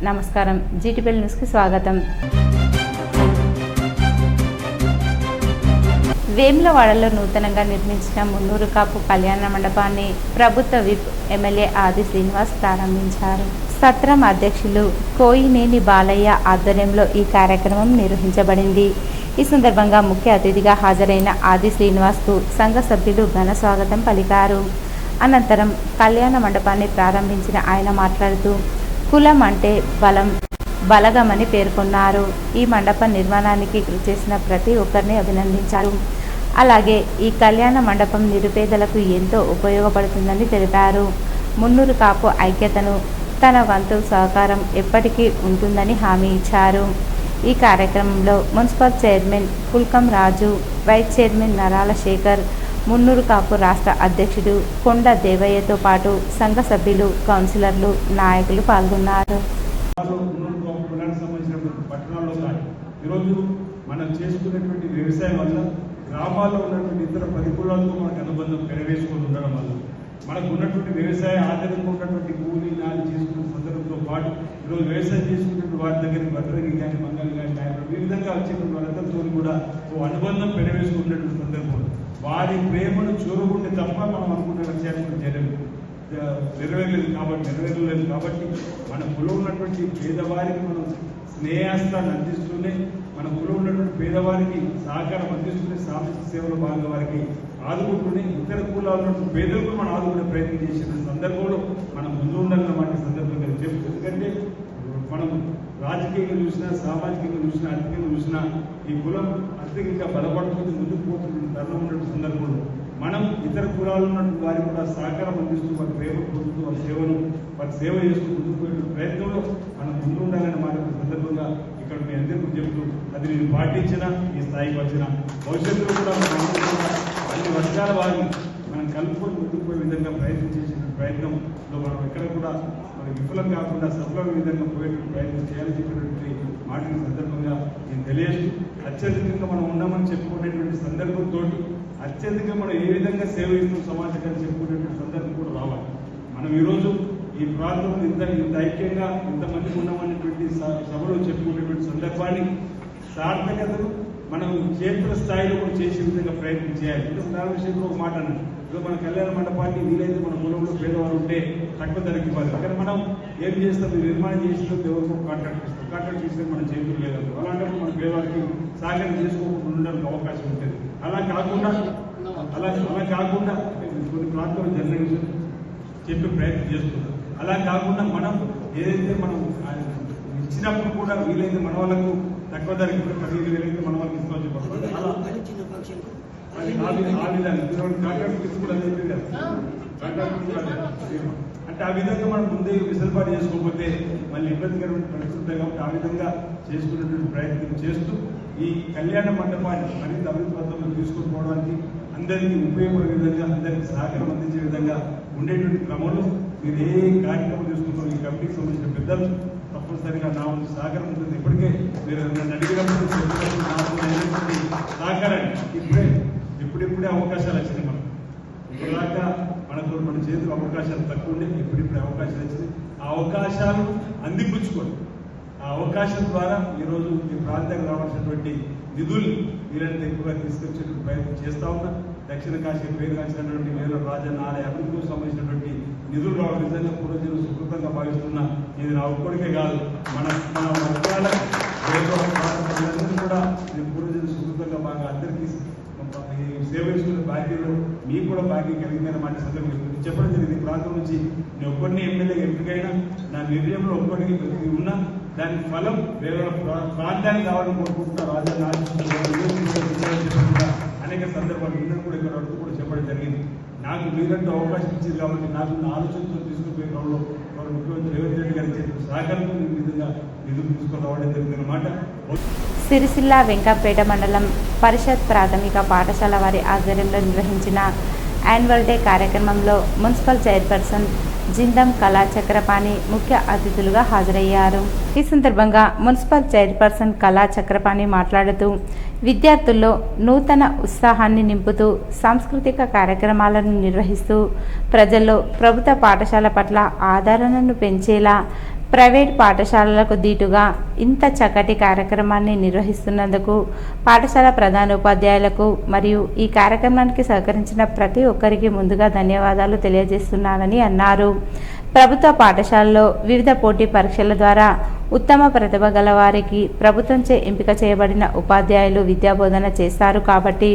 నమస్కారం. జీటీపీఎల్ న్యూస్కి స్వాగతం. వేములవాడలో నూతనంగా నిర్మించిన మున్నూరు కాపు కళ్యాణ మండపాన్ని ప్రభుత్వ విప్ ఎమ్మెల్యే ఆది శ్రీనివాస్ ప్రారంభించారు. సత్రం అధ్యక్షులు కోయినేని బాలయ్య ఆధ్వర్యంలో ఈ కార్యక్రమం నిర్వహించబడింది. ఈ సందర్భంగా ముఖ్య అతిథిగా హాజరైన ఆది శ్రీనివాస్కు సంఘ సభ్యులు ఘన స్వాగతం పలికారు. అనంతరం కళ్యాణ మండపాన్ని ప్రారంభించిన ఆయన మాట్లాడుతూ కులం అంటే బలగమని పేర్కొన్నారు. ఈ మండప నిర్మాణానికి కృషి చేసిన ప్రతి ఒక్కరిని అభినందించారు. అలాగే ఈ కళ్యాణ మండపం నిరుపేదలకు ఎంతో ఉపయోగపడుతుందని తెలిపారు. మున్నూరు కాపు ఐక్యతను తన వంతు సహకారం ఎప్పటికీ ఉంటుందని హామీ ఇచ్చారు. ఈ కార్యక్రమంలో మున్సిపల్ చైర్మన్ పుల్కం రాజు, వైస్ చైర్మన్ నరాల శేఖర్, మున్నూరు కాపు రాష్ట్ర అధ్యక్షుడు కొండ దేవయ్యతో పాటు సంఘ సభ్యులు, కౌన్సిలర్లు, నాయకులు పాల్గొన్నారు. ఈరోజు మనం చేసుకున్నటువంటి వ్యవసాయం వల్ల గ్రామాల్లో ఉన్నటువంటి ఇతర పరికులాలతో మనకు అనుబంధం పెరవేసుకొని ఉండడం వల్ల మనకు ఉన్నటువంటి వ్యవసాయ ఆధారంగా ఉన్నటువంటి కూలీ నాలు చేసుకున్న సందర్భంతో పాటు ఈరోజు వ్యవసాయం చేసుకున్నటువంటి వారి దగ్గరికి భద్రకి కానీ మంగళి కానీ నాయకులు ఈ విధంగా వచ్చేటువంటి వాళ్ళందరితో కూడా ఓ అనుబంధం పెరవేసుకున్నటువంటి సందర్భంలో వారి ప్రేమను చూరగొంటే తప్ప మనం అనుకున్న లక్ష్యాన్ని నెరవేరలేదు కాబట్టి మన కులం ఉన్నటువంటి పేదవారికి మనం స్నేహాస్తాన్ని అందిస్తూనే మన కులం ఉన్నటువంటి పేదవారికి సహకారం అందిస్తూనే సామాజిక సేవలో భాగంగా వారికి ఆదుకుంటూనే ఇతర కులాలు ఉన్నటువంటి పేదలకు మనం ఆదుకునే ప్రయత్నం చేసిన సందర్భంలో మనం ముందు ఉండాలన్నమాట సందర్భంగా చెప్తూ, ఎందుకంటే మనం రాజకీయంగా చూసినా, సామాజికంగా చూసినా, ఆర్థికంగా చూసినా ఈ కులం ఆర్థికంగా బలపడుతుంది, ముందుకు పోతున్న తరుణం ఉన్నటువంటి సందర్భంలో మనం ఇతర కులాలు ఉన్నటువంటి వారికి కూడా సహకారం అందిస్తూ వారి ప్రేమ పొందుతూ వారి సేవ చేస్తూ ముందుకు పోయే ప్రయత్నంలో మనం ముందు ఉండాలనే మాట సందర్భంగా ఇక్కడ మీ అందరికీ చెప్తూ అది నేను పాటించిన ఈ స్థాయికి వచ్చిన భవిష్యత్తులో కూడా అన్ని వర్గాల వారిని మనం కలుపుకొని ముందుకు పోయే విధంగా ప్రయత్నం చేసిన ప్రయత్నంలో మనం ఎక్కడ కూడా మనం విఫలం కాకుండా సఫలం విధంగా పోయేటువంటి ప్రయత్నం చేయాలని చెప్పినటువంటి మాటల సందర్భంగా నేను తెలియజేస్తూ అత్యధికంగా మనం ఉన్నామని చెప్పుకునేటువంటి సందర్భంతో అత్యధికంగా మనం ఏ విధంగా సేవ ఇస్తూ సమాజాన్ని చెప్పుకునేటువంటి సందర్భం కూడా రావాలి. మనం ఈరోజు ఈ ప్రాంతంలో ఇంత ఐక్యంగా ఇంతమంది ఉన్నామనేటువంటి సభలో చెప్పుకునేటువంటి సందర్భాన్ని సార్థకతను మనం క్షేత్ర స్థాయిలో కూడా చేసే విధంగా ప్రయత్నం చేయాలి. దాని విషయంలో ఒక మాట అన్నది, ఇప్పుడు మన కళ్యాణ మండపాన్ని వీలైతే మన కులంలో పేదవారు ఉంటే తక్కువ ధరకి ఇవ్వాలి. కానీ మనం ఏం చేస్తాం, నిర్మాణం చేసిన ఎవరికో కాంట్రాక్ట్ తీసుకొని మనం చేతులు లేదు. అలాంటప్పుడు మన పేదవారికి సహకారం చేసుకోకుండా ఉండడానికి అవకాశం ఉంటుంది. అలా కాకుండా కొన్ని ప్రాంతాలు జర్నలిజం చెప్పే ప్రయత్నం చేస్తున్నాం. అలా కాకుండా మనం ఏదైతే మనం ఇచ్చినప్పుడు కూడా వీలైతే మన వాళ్ళకు తక్కువ ధరకి 15,000 మన వాళ్ళకి ఇస్తామని చెప్పాలి. అలా ఆ విధంగా కాంట్రాక్ట్ తీసుకోవాలని చెప్పి అంటే ఆ విధంగా మనం ముందే విసలుబాటు చేసుకోకపోతే మళ్ళీ ఇబ్బందికరమైన పరిస్థితి ఉంటాయి. కాబట్టి ఆ విధంగా చేసుకునేటువంటి ప్రయత్నం చేస్తూ ఈ కళ్యాణ మండపాన్ని మరింత అభివృద్ధి పథకంలో తీసుకుని పోవడానికి అందరికీ ఉపయోగపడే విధంగా, అందరికీ సహకారం అందించే విధంగా ఉండేటువంటి క్రమంలో మీరు ఏ కార్యక్రమం తీసుకుంటారో ఈ కమిటీకి సంబంధించిన పెద్దలు తప్పనిసరిగా నా సహకారం ఉంటుంది. ఇప్పటికే మీరు నన్ను అడిగినప్పుడు సహకారాన్ని ఇప్పుడిప్పుడే అవకాశాలు వచ్చినాయి. మనం ఇలాగా మన చేతులు అవకాశాలు తక్కువ ఉండే, ఇప్పుడిప్పుడే అవకాశాలు వచ్చినాయి. ఆ అవకాశాలు అందిపుచ్చుకోండి. ఆ అవకాశం ద్వారా ఈరోజు ఈ ప్రాంతానికి రావాల్సినటువంటి నిధులు వీరంతా ఎక్కువగా తీసుకొచ్చేటువంటి ప్రయత్నం చేస్తా ఉన్నా. దక్షిణ కాశీ పేరు కాల్సినటువంటి వేల రాజన్న ఆలయ అభివృద్ధికి సంబంధించినటువంటి నిధులు రావడం నిజంగా పూర్వజనులు సుకృతంగా భావిస్తున్నా. ఇది నా ఒక్కడికే కాదు, మన వర్గాల కూడా పూర్వజనులు సుకృతంగా బాగా అందరికీ సేవ చేసుకునే బాధ్యతలు మీకు కూడా భాగ్యం కలిగిందని మాట సందర్భంగా చెప్పడం జరిగింది. ప్రాంతం నుంచి నేను ఒక్కడిని ఎమ్మెల్యే ఎంపికైనా నా నిర్ణయంలో ఒక్కడికి ఉన్నా దాని ఫలం వేరే ప్రాంతానికి రావాలని కోరుకుంటున్నా. రాజన్న అనేక సందర్భాలు నిన్న కూడా ఇక్కడ అడుగు కూడా చెప్పడం జరిగింది. నాకు మీరంటూ అవకాశం ఇచ్చింది కాబట్టి నాకు నా ఆలోచనతో తీసుకుపోయే క్రమంలో ముఖ్యమంత్రి రేవంత్ రెడ్డి గారి చేసిన సహకారంతో ఈ విధంగా నిధులు తీసుకొని రావడం జరిగిందన్నమాట. సిరిసిల్ల వెంకపేట మండలం పరిషత్ ప్రాథమిక పాఠశాల వారి ఆధ్వర్యంలో నిర్వహించిన యాన్యువల్ డే కార్యక్రమంలో మున్సిపల్ చైర్పర్సన్ జిందం కళా చక్రపాణి ముఖ్య అతిథులుగా హాజరయ్యారు. ఈ సందర్భంగా మున్సిపల్ చైర్పర్సన్ కళా చక్రపాణి మాట్లాడుతూ విద్యార్థుల్లో నూతన ఉత్సాహాన్ని నింపుతూ సాంస్కృతిక కార్యక్రమాలను నిర్వహిస్తూ ప్రజల్లో ప్రభుత్వ పాఠశాల పట్ల ఆదరణను పెంచేలా ప్రైవేట్ పాఠశాలలకు దీటుగా ఇంత చక్కటి కార్యక్రమాన్ని నిర్వహిస్తున్నందుకు పాఠశాల ప్రధానోపాధ్యాయులకు మరియు ఈ కార్యక్రమానికి సహకరించిన ప్రతి ఒక్కరికి ముందుగా ధన్యవాదాలు తెలియజేస్తున్నానని అన్నారు. ప్రభుత్వ పాఠశాలలో వివిధ పోటీ పరీక్షల ద్వారా ఉత్తమ ప్రతిభ గల వారికి ప్రభుత్వంచే ఎంపిక చేయబడిన ఉపాధ్యాయులు విద్యాబోధన చేస్తారు కాబట్టి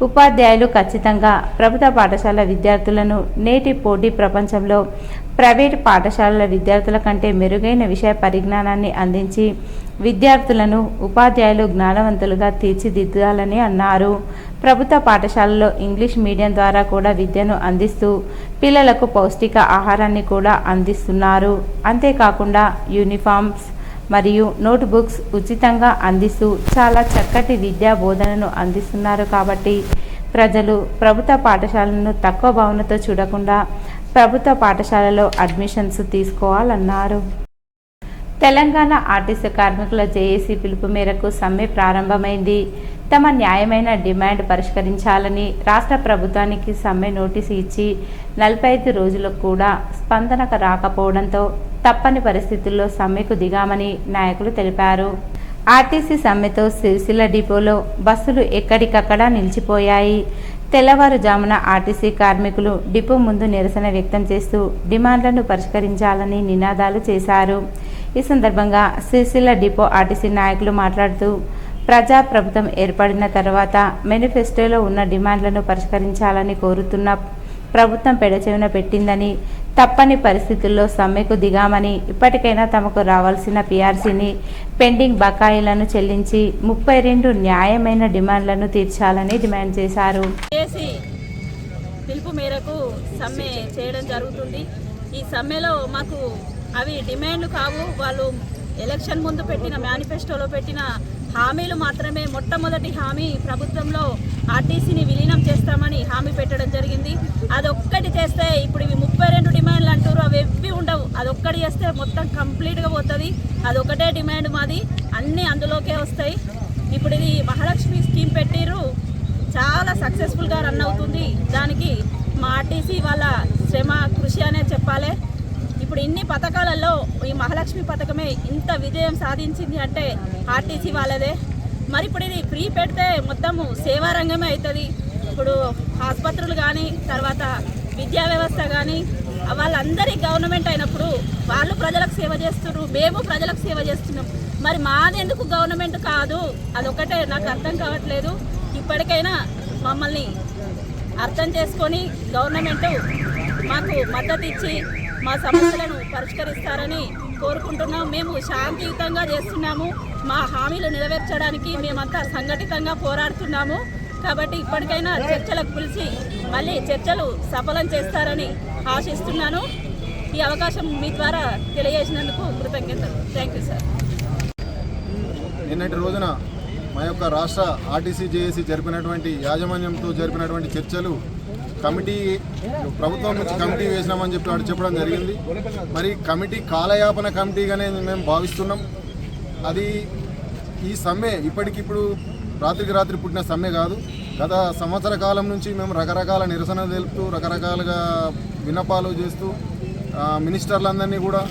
ఉపాధ్యాయులు ఖచ్చితంగా ప్రభుత్వ పాఠశాల విద్యార్థులను నేటి పోటీ ప్రపంచంలో ప్రైవేటు పాఠశాలల విద్యార్థుల కంటే మెరుగైన విషయ పరిజ్ఞానాన్ని అందించి విద్యార్థులను ఉపాధ్యాయులు జ్ఞానవంతులుగా తీర్చిదిద్దాలని అన్నారు. ప్రభుత్వ పాఠశాలలో ఇంగ్లీష్ మీడియం ద్వారా కూడా విద్యను అందిస్తూ పిల్లలకు పౌష్టిక ఆహారాన్ని కూడా అందిస్తున్నారు. అంతేకాకుండా యూనిఫామ్స్ మరియు నోట్బుక్స్ ఉచితంగా అందిస్తూ చాలా చక్కటి విద్యా బోధనను అందిస్తున్నారు కాబట్టి ప్రజలు ప్రభుత్వ పాఠశాలను తక్కువ భావనతో చూడకుండా ప్రభుత్వ పాఠశాలలో అడ్మిషన్స్ తీసుకోవాలన్నారు. తెలంగాణ ఆర్టీసీ కార్మికుల జేఏసీ పిలుపు మేరకు సమ్మె ప్రారంభమైంది. తమ న్యాయమైన డిమాండ్ పరిష్కరించాలని రాష్ట్ర ప్రభుత్వానికి సమ్మె నోటీసు ఇచ్చి 45 రోజులకు కూడా స్పందనకు రాకపోవడంతో తప్పని పరిస్థితుల్లో సమ్మెకు దిగామని నాయకులు తెలిపారు. ఆర్టీసీ సమ్మెతో సిరిసిల్ల డిపోలో బస్సులు ఎక్కడికక్కడ నిలిచిపోయాయి. తెల్లవారుజామున ఆర్టీసీ కార్మికులు డిపో ముందు నిరసన వ్యక్తం చేస్తూ డిమాండ్లను పరిష్కరించాలని నినాదాలు చేశారు. ఈ సందర్భంగా సిరిసిల్ల డిపో ఆర్టీసీ నాయకులు మాట్లాడుతూ ప్రజాప్రభుత్వం ఏర్పడిన తర్వాత మేనిఫెస్టోలో ఉన్న డిమాండ్లను పరిష్కరించాలని కోరుతున్న ప్రభుత్వం పెడచెవిన పెట్టిందని, తప్పని పరిస్థితుల్లో సమ్మెకు దిగామని, ఇప్పటికైనా తమకు రావాల్సిన పీఆర్సీని పెండింగ్ బకాయిలను చెల్లించి 32 న్యాయమైన డిమాండ్లను తీర్చాలని డిమాండ్ చేశారు. పిలుపు మేరకు సమ్మె చేయడం జరుగుతుంది. ఈ సమ్మెలో మాకు అవి డిమాండ్లు కావు. వాళ్ళు ఎలక్షన్ ముందు పెట్టిన మేనిఫెస్టోలో పెట్టిన హామీలు మాత్రమే. మొట్టమొదటి హామీ ప్రభుత్వంలో ఆర్టీసీని విలీనం చేస్తామని హామీ పెట్టడం జరిగింది. అదొక్కటి చేస్తే ఇప్పుడు ఇవి 32 డిమాండ్లు అంటారు, అవి ఎవ్వి ఉండవు. అదొక్కటి చేస్తే మొత్తం కంప్లీట్గా పోతుంది. అదొకటే డిమాండ్ మాది, అన్నీ అందులోకే వస్తాయి. ఇప్పుడు ఇది మహాలక్ష్మి స్కీమ్ పెట్టిర్రు, చాలా సక్సెస్ఫుల్గా రన్ అవుతుంది. దానికి మా ఆర్టీసీ వాళ్ళ శ్రమ కృషి అనే చెప్పాలి. ఇప్పుడు ఇన్ని పథకాలలో ఈ మహాలక్ష్మి పథకమే ఇంత విజయం సాధించింది అంటే ఆర్టీసీ వాళ్ళదే. మరి ఇప్పుడు ఇది ఫ్రీ పెడితే మొత్తము సేవా రంగమే అవుతుంది. ఇప్పుడు ఆసుపత్రులు కానీ, తర్వాత విద్యా వ్యవస్థ కానీ, వాళ్ళందరి గవర్నమెంట్ అయినప్పుడు వాళ్ళు ప్రజలకు సేవ చేస్తున్నారు, మేము ప్రజలకు సేవ చేస్తున్నాం. మరి మాది ఎందుకు గవర్నమెంట్ కాదు? అదొకటే నాకు అర్థం కావట్లేదు. ఇప్పటికైనా మమ్మల్ని అర్థం చేసుకొని గవర్నమెంట్ మాకు మద్దతు ఇచ్చి మా సమస్యలను పరిష్కరిస్తారని కోరుకుంటున్నాం. మేము శాంతియుతంగా చేస్తున్నాము. మా హామీలు నెరవేర్చడానికి మేమంతా సంఘటితంగా పోరాడుతున్నాము. కాబట్టి ఇప్పటికైనా చర్చలకు పిలిచి మళ్ళీ చర్చలు సఫలం చేస్తారని ఆశిస్తున్నాను. ఈ అవకాశం మీ ద్వారా తెలియజేసినందుకు కృతజ్ఞతలు. Thank you sir. నిన్నటి రోజున మా యొక్క రాష్ట్ర ఆర్టీసీ జేఏసీ జరిపినటువంటి యాజమాన్యంతో జరిపినటువంటి చర్చలు కమిటీ ప్రభుత్వం నుంచి కమిటీ వేసినామని చెప్పి వాడు చెప్పడం జరిగింది. మరి కమిటీ కాలయాపన కమిటీగానే మేము భావిస్తున్నాం. అది ఈ సమ్మె ఇప్పటికిప్పుడు రాత్రికి రాత్రి పుట్టిన సమ్మె కాదు. గత సంవత్సర కాలం నుంచి మేము రకరకాల నిరసన తెలుపుతూ రకరకాలుగా విన్నపాలు చేస్తూ మినిస్టర్లందరినీ కూడా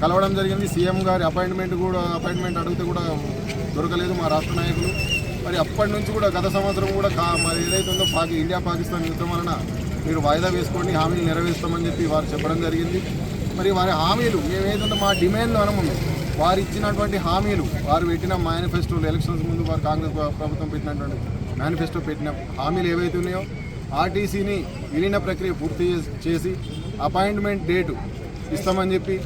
కలవడం జరిగింది. సీఎం గారి అపాయింట్మెంట్ అడిగితే కూడా దొరకలేదు మా రాష్ట్ర నాయకులు. మరి అప్పటి నుంచి కూడా గత సంవత్సరం కూడా మరి ఏదైతే ఉందో ఇండియా పాకిస్తాన్ యుద్ధం వలన మీరు వాయిదా వేసుకోండి, హామీలు నెరవేరుస్తామని చెప్పి వారు చెప్పడం జరిగింది. మరి వారి హామీలు మేమేదైతే మా డిమాండ్లు అనముంది వారు ఇచ్చినటువంటి హామీలు, వారు పెట్టిన మేనిఫెస్టోలు ఎలక్షన్స్ ముందు వారు కాంగ్రెస్ ప్రభుత్వం పెట్టినటువంటి మేనిఫెస్టో పెట్టిన హామీలు ఏవైతే ఉన్నాయో ఆర్టీసీని విలీన ప్రక్రియ పూర్తి చేసి అపాయింట్మెంట్ డేటు ఇస్తామని చెప్పి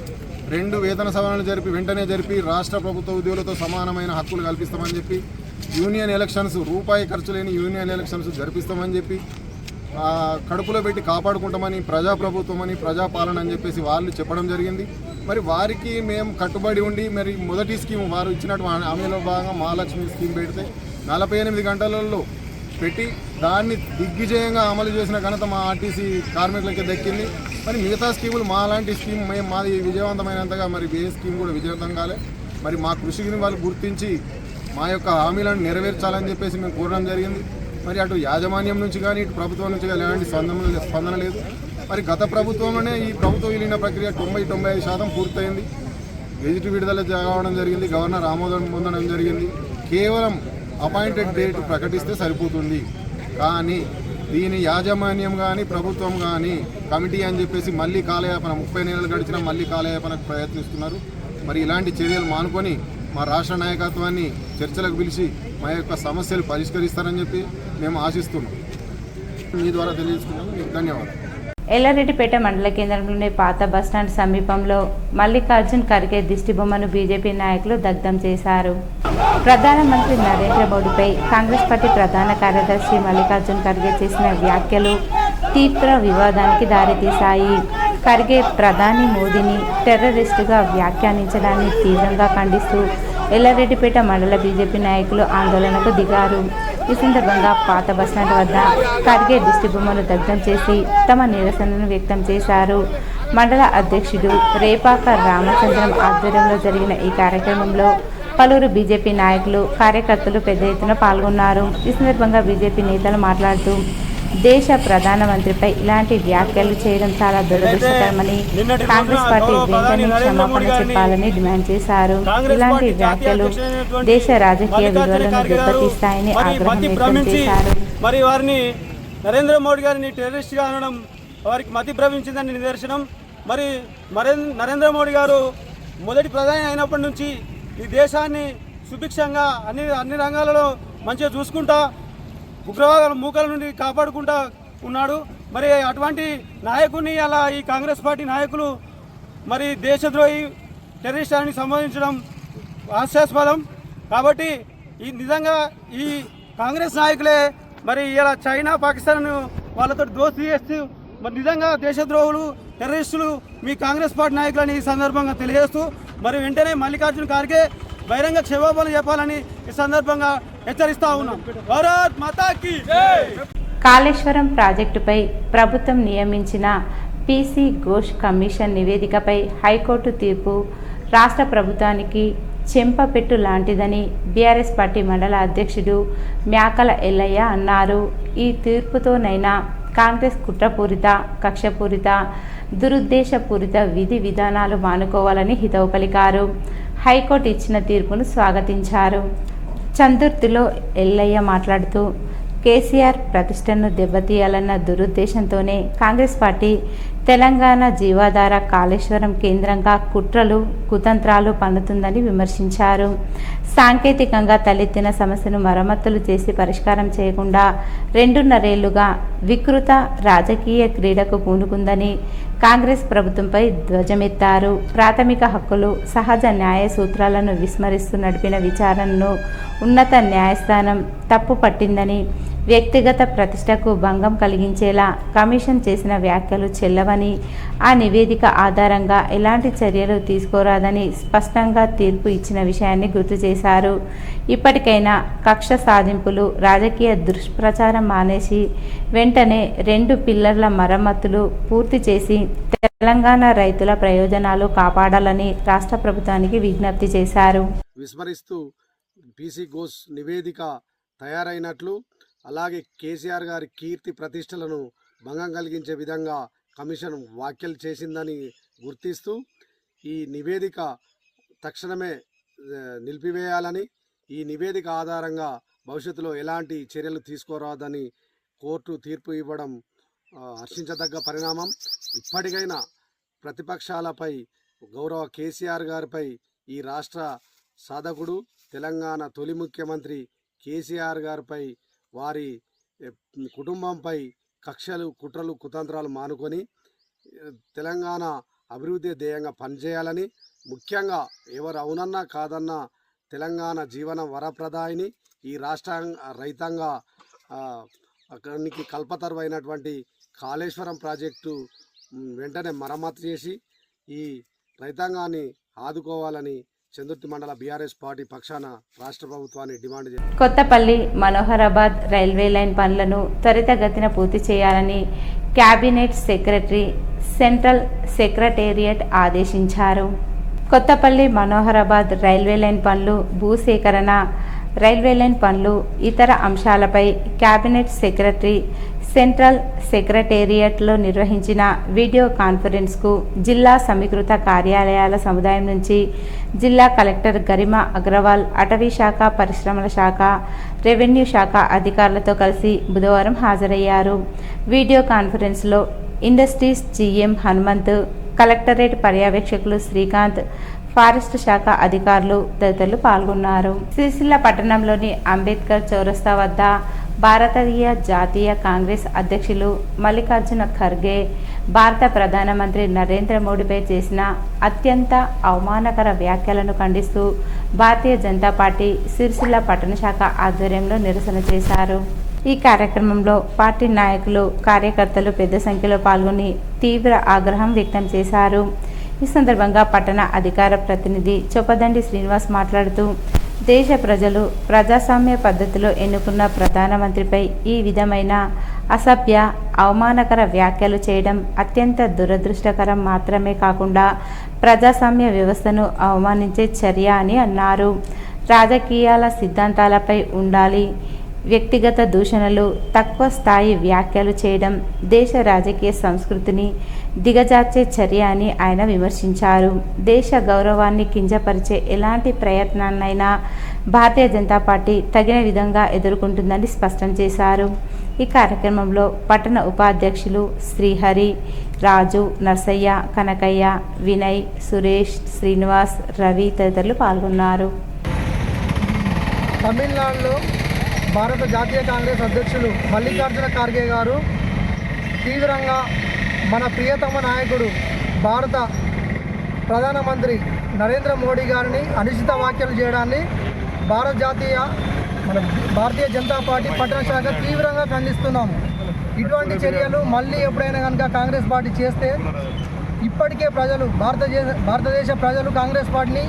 2 వేతన సవరణలు వెంటనే జరిపి రాష్ట్ర ప్రభుత్వ ఉద్యోగులతో సమానమైన హక్కులు కల్పిస్తామని చెప్పి యూనియన్ ఎలక్షన్స్ రూపాయి ఖర్చు లేని యూనియన్ ఎలక్షన్స్ జరిపిస్తామని చెప్పి కడుపులో పెట్టి కాపాడుకుంటామని ప్రజాప్రభుత్వం అని ప్రజాపాలన అని చెప్పేసి వాళ్ళు చెప్పడం జరిగింది. మరి వారికి మేము కట్టుబడి ఉండి మరి మొదటి స్కీమ్ వారు ఇచ్చినట్టు హామీలో భాగంగా మహాలక్ష్మి స్కీమ్ పెడితే 48 గంటలలో పెట్టి దాన్ని దిగ్విజయంగా అమలు చేసిన ఘనత మా ఆర్టీసీ కార్మికులకి దక్కింది. మరి మిగతా స్కీములు మాలాంటి స్కీమ్ మాది విజయవంతమైనంతగా మరి ఏ స్కీమ్ కూడా విజయవంతం కాలే. మరి మా కృషిని వాళ్ళు గుర్తించి మా యొక్క హామీలను నెరవేర్చాలని చెప్పేసి మేము కోరడం జరిగింది. మరి అటు యాజమాన్యం నుంచి కానీ ఇటు ప్రభుత్వం నుంచి కానీ ఎలాంటి స్పందన లేదు. మరి గత ప్రభుత్వంలోనే ఈ ప్రభుత్వ విలీన ప్రక్రియ 90-95% పూర్తయింది. గెజిట్ విడుదల కావడం జరిగింది, గవర్నర్ ఆమోదం పొందడం జరిగింది. కేవలం అపాయింటెడ్ డేట్ ప్రకటిస్తే సరిపోతుంది. కానీ దీని యాజమాన్యం కానీ ప్రభుత్వం కానీ కమిటీ అని చెప్పేసి మళ్ళీ కాలయాపన 30 నెలలు గడిచినా మళ్ళీ కాలయాపనకు ప్రయత్నిస్తున్నారు. మరి ఇలాంటి చర్యలు మానుకొని మా రాష్ట్ర నాయకత్వాన్ని చర్చలకు పిలిచి మా యొక్క సమస్యలు పరిష్కరిస్తారని చెప్పి మేము ఆశిస్తున్నాం. మీ ద్వారా తెలియజేసుకున్నాము. మీకు ధన్యవాదాలు. ఎల్లారెడ్డిపేట మండల కేంద్రంలోని పాత బస్టాండ్ సమీపంలో మల్లికార్జున్ ఖర్గే దిష్టిబొమ్మను బీజేపీ నాయకులు దగ్ధం చేశారు. ప్రధానమంత్రి నరేంద్ర మోడీపై కాంగ్రెస్ పార్టీ ప్రధాన కార్యదర్శి మల్లికార్జున్ ఖర్గే చేసిన వ్యాఖ్యలు తీవ్ర వివాదానికి దారితీశాయి. ఖర్గే ప్రధాని మోదీని టెర్రరిస్టుగా వ్యాఖ్యానించడాన్ని తీవ్రంగా ఖండిస్తూ ఎల్లారెడ్డిపేట మండల బీజేపీ నాయకులు ఆందోళనకు దిగారు. ఈ సందర్భంగా పాత బస్టాండ్ వద్ద ఖర్గే దిష్టిబొమ్మను దగ్ధం చేసి తమ నిరసనను వ్యక్తం చేశారు. మండల అధ్యక్షుడు రేపాక రామచంద్రం ఆధ్వర్యంలో జరిగిన ఈ కార్యక్రమంలో పలువురు బీజేపీ నాయకులు కార్యకర్తలు పెద్ద ఎత్తున పాల్గొన్నారు. ఈ సందర్భంగా బీజేపీ నేతలు మాట్లాడుతూ దేశ ప్రధానమంత్రిపై ఇలాంటి వ్యాఖ్యలు చేయడం చాలా దురదృష్టకరమని కాంగ్రెస్ పార్టీ వెంటనే క్షమాపణ చెప్పాలని డిమాండ్ చేశారు. ఇలాంటి వ్యాఖ్యలు దేశ రాజకీయ విలువలను దెబ్బతీస్తాయని ఆగ్రహం వ్యక్తం చేశారు. మరి వారిని నరేంద్ర మోడీ గారిని టెర్రరిస్ట్గా అనడం వారికి మతి భ్రమించిందని నిదర్శనం. మరి నరేంద్ర మోడీ గారు మొదటి ప్రధాని అయినప్పటి నుంచి ఈ దేశాన్ని సుభిక్షంగా అన్ని రంగాలలో మంచిగా చూసుకుంటా ఉగ్రవాద మూకల నుండి కాపాడుకుంటా ఉన్నాడు. మరి అటువంటి నాయకుడిని అలా ఈ కాంగ్రెస్ పార్టీ నాయకులు మరి దేశద్రోహి టెర్రరిస్ట్ అని సంబోధించడం హాస్యాస్పదం. కాబట్టి ఈ నిజంగా ఈ కాంగ్రెస్ నాయకులే మరి ఇలా చైనా పాకిస్తాన్ వాళ్ళతో దోస్తీ చేస్తూ మరి నిజంగా దేశద్రోహులు టెర్రరిస్టులు మీ కాంగ్రెస్ పార్టీ నాయకులని ఈ సందర్భంగా తెలియజేస్తూ మరి వెంటనే మల్లికార్జున ఖర్గే బహిరంగ క్షమాపణ చెప్పాలని ఈ సందర్భంగా హెచ్చరిస్తా ఉన్నాం. భారత్ మాతాకి జై. కాళేశ్వరం ప్రాజెక్టుపై ప్రభుత్వం నియమించిన పీసీ ఘోష్ కమిషన్ నివేదికపై హైకోర్టు తీర్పు రాష్ట్ర ప్రభుత్వానికి చెంపపెట్టు లాంటిదని బీఆర్ఎస్ పార్టీ మండల అధ్యక్షుడు మ్యాకల ఎల్లయ్య అన్నారు. ఈ తీర్పుతోనైనా కాంగ్రెస్ కుట్రపూరిత, కక్షపూరిత, దురుద్దేశపూరిత విధి విధానాలు మానుకోవాలని హితవు పలికారు. హైకోర్టు ఇచ్చిన తీర్పును స్వాగతించారు. చందుర్తిలో ఎల్లయ్య మాట్లాడుతూ కేసీఆర్ ప్రతిష్టను దెబ్బతీయాలన్న దురుద్దేశంతోనే కాంగ్రెస్ పార్టీ తెలంగాణ జీవాధార కాళేశ్వరం కేంద్రంగా కుట్రలు, కుతంత్రాలు పన్నుతుందని విమర్శించారు. సాంకేతికంగా తలెత్తిన సమస్యను మరమ్మతులు చేసి పరిష్కారం చేయకుండా 2.5 ఏళ్లుగా వికృత రాజకీయ క్రీడకు పూనుకుందని కాంగ్రెస్ ప్రభుత్వంపై ధ్వజమెత్తారు. ప్రాథమిక హక్కులు, సహజ న్యాయ సూత్రాలను విస్మరిస్తూ నడిపిన విచారణను ఉన్నత న్యాయస్థానం తప్పు పట్టిందని, వ్యక్తిగత ప్రతిష్టకు భంగం కలిగించేలా కమిషన్ చేసిన వ్యాఖ్యలు చెల్లవని, ఆ నివేదిక ఆధారంగా ఎలాంటి చర్యలు తీసుకోరాదని స్పష్టంగా తీర్పు ఇచ్చిన విషయాన్ని గుర్తు చేశారు. ఇప్పటికైనా కక్ష సాధింపులు, రాజకీయ దుష్ప్రచారం మానేసి వెంటనే 2 పిల్లర్ల మరమ్మతులు పూర్తి చేసి తెలంగాణ రైతుల ప్రయోజనాలు కాపాడాలని రాష్ట్ర ప్రభుత్వానికి విజ్ఞప్తి చేశారు. విస్మరిస్తూ పీసీ ఘోష్ నివేదిక తయారైనట్లు, అలాగే కేసీఆర్ గారి కీర్తి ప్రతిష్టలను భంగం కలిగించే విధంగా కమిషన్ వ్యాఖ్యలు చేసిందని గుర్తిస్తూ ఈ నివేదిక తక్షణమే నిలిపివేయాలని, ఈ నివేదిక ఆధారంగా భవిష్యత్తులో ఎలాంటి చర్యలు తీసుకోరాదని కోర్టు తీర్పు ఇవ్వడం హర్షించదగ్గ పరిణామం. ఇప్పటికైనా ప్రతిపక్షాలపై గౌరవ కేసీఆర్ గారిపై, ఈ రాష్ట్ర సాధకుడు తెలంగాణ తొలి ముఖ్యమంత్రి కేసీఆర్ గారిపై, వారి కుటుంబంపై కక్షలు, కుట్రలు, కుతంత్రాలు మానుకొని తెలంగాణ అభివృద్ధి ధ్యేయంగా పనిచేయాలని, ముఖ్యంగా ఎవరు అవునన్నా కాదన్నా తెలంగాణ జీవన వరప్రదాయిని, ఈ రాష్ట్ర రైతాంగ అక్కడికి కల్పతరువైనటువంటి కాళేశ్వరం ప్రాజెక్టు వెంటనే మరమ్మతు చేసి ఈ రైతాంగాన్ని ఆదుకోవాలని చందుర్తి మండల బీఆర్ఎస్ పార్టీ పక్షాన రాష్ట్ర ప్రభుత్వాన్ని డిమాండ్ చేశారు. కొత్తపల్లి మనోహరాబాద్ రైల్వే లైన్ పనులను త్వరితగతిన పూర్తి చేయాలని క్యాబినెట్ సెక్రటరీ సెంట్రల్ సెక్రటేరియట్ ఆదేశించారు. కొత్తపల్లి మనోహరాబాద్ రైల్వే లైన్ పనులు భూసేకరణ రైల్వే లైన్ పనులు, ఇతర అంశాలపై కేబినెట్ సెక్రటరీ సెంట్రల్ సెక్రటేరియట్లో నిర్వహించిన వీడియో కాన్ఫరెన్స్కు జిల్లా సమీకృత కార్యాలయాల సముదాయం నుంచి జిల్లా కలెక్టర్ గరిమా అగ్రవాల్, అటవీ శాఖ, పరిశ్రమల శాఖ, రెవెన్యూ శాఖ అధికారులతో కలిసి బుధవారం హాజరయ్యారు. వీడియో కాన్ఫరెన్స్లో ఇండస్ట్రీస్ జీఎం హనుమంత్, కలెక్టరేట్ పర్యవేక్షకులు శ్రీకాంత్, ఫారెస్ట్ శాఖ అధికారులు తదితరులు పాల్గొన్నారు. సిరిసిల్ల పట్టణంలోని అంబేద్కర్ చౌరస్తా వద్ద భారతీయ జాతీయ కాంగ్రెస్ అధ్యక్షులు మల్లికార్జున ఖర్గే భారత ప్రధానమంత్రి నరేంద్ర మోడీపై చేసిన అత్యంత అవమానకర వ్యాఖ్యలను ఖండిస్తూ భారతీయ జనతా పార్టీ సిరిసిల్ల పట్టణ శాఖ ఆధ్వర్యంలో నిరసన చేశారు. ఈ కార్యక్రమంలో పార్టీ నాయకులు, కార్యకర్తలు పెద్ద సంఖ్యలో పాల్గొని తీవ్ర ఆగ్రహం వ్యక్తం చేశారు. ఈ సందర్భంగా పట్టణ అధికార ప్రతినిధి చొప్పదండి శ్రీనివాస్ మాట్లాడుతూ, దేశ ప్రజలు ప్రజాస్వామ్య పద్ధతిలో ఎన్నుకున్న ప్రధానమంత్రిపై ఈ విధమైన అసభ్య, అవమానకర వ్యాఖ్యలు చేయడం అత్యంత దురదృష్టకరం మాత్రమే కాకుండా ప్రజాస్వామ్య వ్యవస్థను అవమానించే చర్య అని అన్నారు. రాజకీయాల సిద్ధాంతాలపై ఉండాలి. వ్యక్తిగత దూషణలు, తక్కువ స్థాయి వ్యాఖ్యలు చేయడం దేశ రాజకీయ సంస్కృతిని దిగజార్చే చర్య అని ఆయన విమర్శించారు. దేశ గౌరవాన్ని కించపరిచే ఎలాంటి ప్రయత్నాన్నైనా భారతీయ జనతా పార్టీ తగిన విధంగా ఎదుర్కొంటుందని స్పష్టం చేశారు. ఈ కార్యక్రమంలో పట్టణ ఉపాధ్యక్షులు శ్రీహరి, రాజు, నర్సయ్య, కనకయ్య, వినయ్, సురేష్, శ్రీనివాస్, రవి తదితరులు పాల్గొన్నారు. తమిళనాడులో భారత జాతీయ కాంగ్రెస్ అధ్యక్షులు మల్లికార్జున ఖార్గే గారు తీవ్రంగా మన ప్రియతమ నాయకుడు భారత ప్రధానమంత్రి నరేంద్ర మోడీ గారిని అనుచిత వ్యాఖ్యలు చేయడాన్ని భారతీయ జనతా పార్టీ పట్టణ శాఖ తీవ్రంగా ఖండిస్తున్నాము. ఇటువంటి చర్యలు మళ్ళీ ఎప్పుడైనా కనుక కాంగ్రెస్ పార్టీ చేస్తే ఇప్పటికే భారతదేశ ప్రజలు కాంగ్రెస్ పార్టీని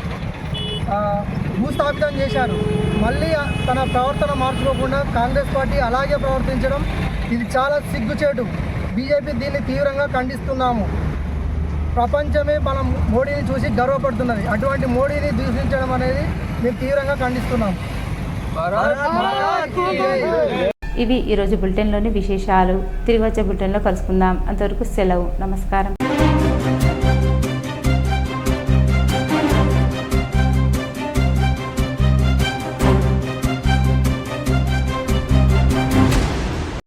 భూస్థాపితం చేశారు. మళ్ళీ తన ప్రవర్తన మార్చుకోకుండా కాంగ్రెస్ పార్టీ అలాగే ప్రవర్తించడం ఇది చాలా సిగ్గుచేటు. బీజేపీ దీన్ని తీవ్రంగా ఖండిస్తున్నాము. ప్రపంచమే మన మోడీని చూసి గర్వపడుతున్నది. అటువంటి మోడీని దూషించడం అనేది మేము తీవ్రంగా ఖండిస్తున్నాము. ఇవి ఈరోజు బులెటిన్లోని విశేషాలు. తిరిగి వచ్చే బులెటిన్లో కలుసుకుందాం. అంతవరకు సెలవు. నమస్కారం.